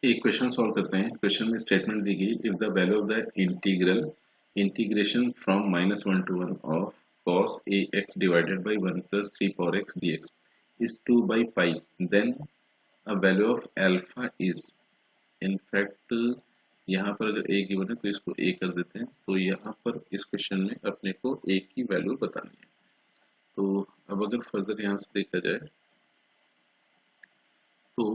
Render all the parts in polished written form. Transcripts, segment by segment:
एक question solve करते हैं। क्वेश्चन में स्टेटमेंट दी गई, if the value of the integration from -1 to 1 of cos ax divided by 1 plus 3 power x dx is 2 by pi, then a value of alpha is। in fact यहाँ पर अगर a given है तो इसको a कर देते हैं। तो यहाँ पर इस क्वेश्चन में अपने को a की वैल्यू बतानी है। तो अब अगर फर्दर यहाँ से देखा जाए तो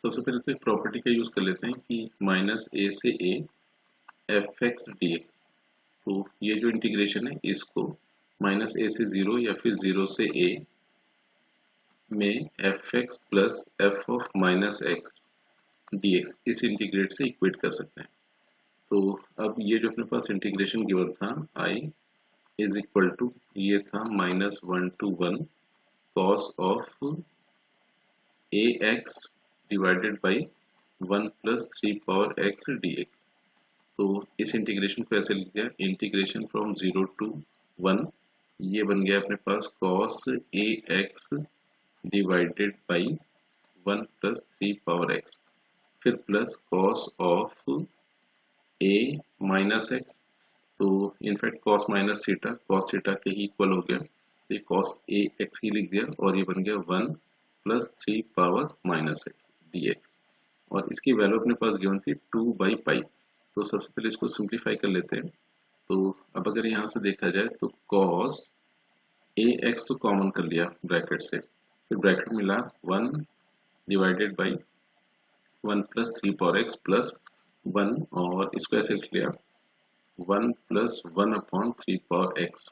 सबसे पहले तो एक प्रॉपर्टी का यूज कर लेते हैं कि -a से a fx dx। तो ये जो इंटीग्रेशन है इसको -a से 0 या फिर 0 से a में fx plus f of -x dx इस इंटीग्रेट से इक्वेट कर सकते हैं। तो अब ये जो अपने पास इंटीग्रेशन गिवन था i इज इक्वल टू ये था -1 to 1 cos of ax divided by 1 plus 3 power x dx। तो इस इंटीग्रेशन को ऐसे लिख दिया, इंटीग्रेशन फ्रॉम 0 to 1, ये बन गया अपने पास cos ax divided by 1 plus 3 power x, फिर plus cos of a minus x। तो in fact cos minus theta cos theta के ही इक्वल हो गया, तो ये cos ax ही लिख दिया और ये बन गया 1 plus 3 power minus x dx। और इसकी वैल्यू अपने पास गिवन थी 2 by पाई। तो सबसे पहले इसको सिंप्लीफाई कर लेते हैं। तो अब अगर यहाँ से देखा जाए तो cos ax तो कॉमन कर लिया ब्रैकेट से, फिर ब्रैकेट मिला 1 divided by 1 plus 3 power x plus 1, और इसको ऐसे लिख लिया 1 plus 1 upon 3 power x।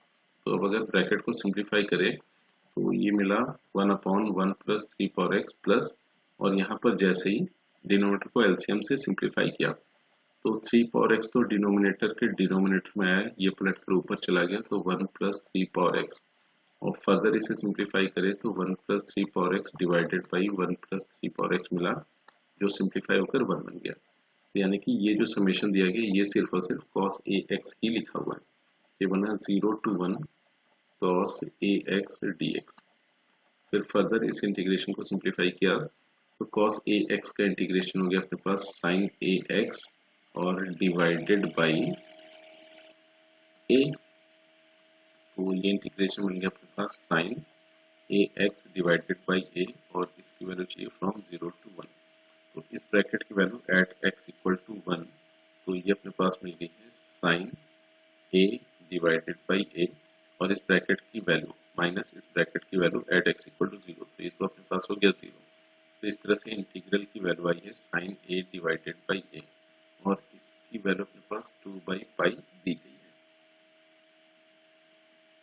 तो अब अगर ब्रैकेट को सिंप्लीफाई करें तो ये मिला 1 upon 1 plus 3 power x plus, और यहाँ पर जैसे ही डिनोमिनेटर को एलसीएम से सिंप्लीफाई किया तो 3 पावर एक्स तो डिनोमिनेटर के डिनोमिनेटर में आया, ये पलट कर ऊपर चला गया तो 1 प्लस 3 पावर एक्स, और फर्दर इसे सिंप्लीफाई करें तो 1 plus 3 power x divided by 1 plus 3 power x मिला, जो सिंप्लीफाई होकर 1 बन गया। तो यानी कि ये जो समेशन दिया गया ये सिर्फ और सिर्फ cos ax ही लिखा हुआ है। ये बना 0 to 1 cos ax dx। फिर फर्दर इस इंटीग्रेशन को सिंप्लीफाई किया तो cos ax का इंटीग्रेशन हो गया अपने पास sin ax और डिवाइडेड बाई a। तो ये इंटीग्रेशन बन गया अपने पास sin ax divided by a, और इसकी वैल्यू चाहिए फ्रॉम 0 to 1। तो इस ब्रैकेट की value at x equal to 1, तो ये अपने पास मिल गई है sin a divided by a, और इस ब्रैकेट की वैल्यू माइनस इस ब्रैकेट की value at x equal to 0, तो ये तो अपने पास हो गया 0। तो इस तरह से इंटीग्रल की वैल्यू आई है sin a divided by a, और इसकी वैल्यू अपने पास 2 बाई पाई दी गई है।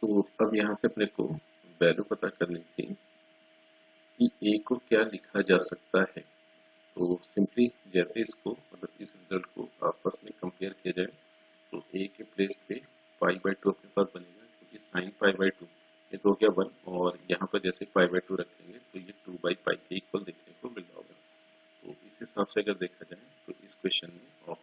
तो अब यहाँ से अपने को वैल्यू पता करनी थी कि a को क्या लिखा जा सकता है। तो सिंपली जैसे इसको मतलब इस रिजल्ट को आपस में कंपेयर किया जाए तो a के प्लेस पे पाई बाई 2 अपने पास बनेगा, क्योंकि साइन पाई बाई 2 ये तो हो गया 1, और यहाँ पर जैसे पाई बाई 2 रखेंगे तो ये 2 बाई पाई के इक्वल देखने को मिल रहा होगा। तो इस हिसाब से अगर देखा जाए तो इस क्वेश्चन में